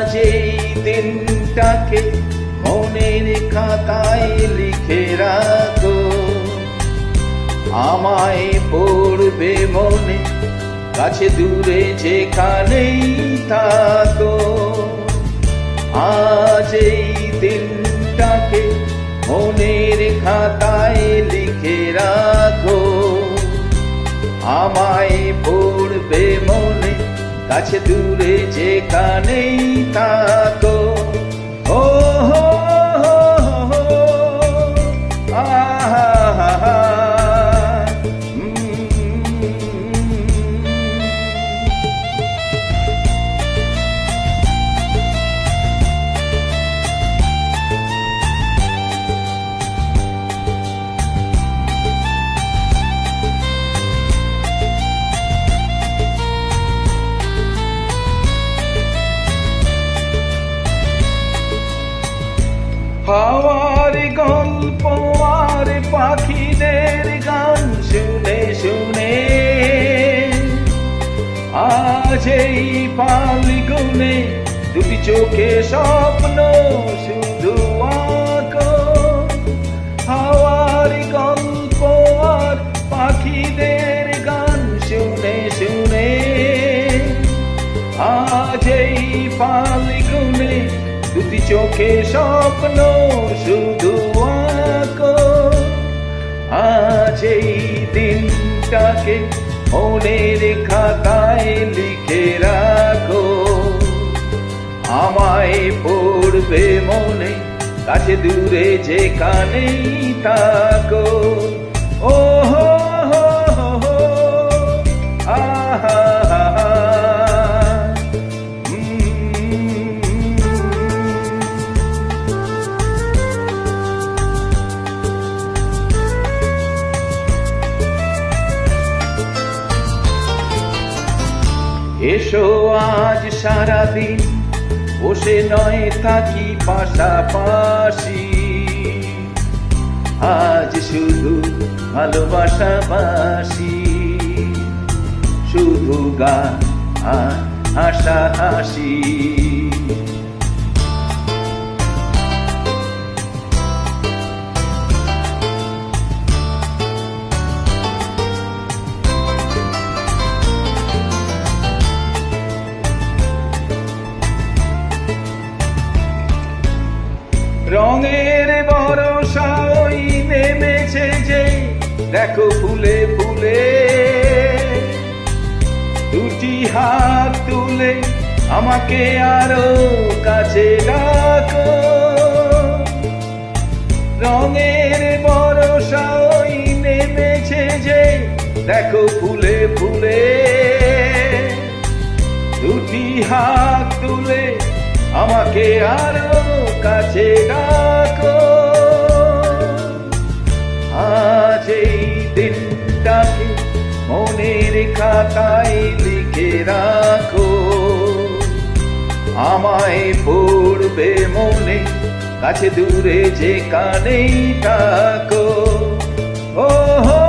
আজ এই দিনটাকে মনের খাতায় লিখে রাখো, আমায় পড়বে মনে, কাছে দূরে যেখানেই থাকো। আজ এই দিনটাকে মনের খাতায় লিখে রাখো, আমায় পড়বে মনে, কাছে দূরে যেখানেই থাকো। ও হো হো হো, আহা হা হা। হাওয়ার গল্প আর পাখিদের গান শুনে শুনে আজ এই ফাল্গুনে দুটি চোখে স্বপ্ন শুধু আঁকো। হাওয়ার গল্প আর পাখিদের গান শুনে শুনে আজ এই ফাল্গুনে দুটি চোখে স্বপ্ন শুধু আঁকো। আজ এই দিনটাকে মনের খাতায় লিখে রাখো, আমায় পড়বে মনে, কাছে দূরে যেখানেই থাকো। ও হো হো হো, আহা হা হা। এসো আজ সারাদিন বসে নয় থাকি পাশাপাশি, আজ শুধু ভালোবাসাবাসি, শুধু গান আর হাসা হাসি। রঙের বরষা ওই নেমেছে যে, দেখো ফুলে ফুলে, দুটি হাত তুলে আমাকে আরো কাছে ডাকো। রঙের বরষা ওই নেমেছে যে, দেখো ফুলে ফুলে, দুটি হাত তুলে আমাকে আরো কাছে ডাকো। আজ এই দিনটাকে মনের খাতায় লিখে রাখো, আমায় পড়বে মনে, কাছে দূরে যেখানেই থাকো। ও হো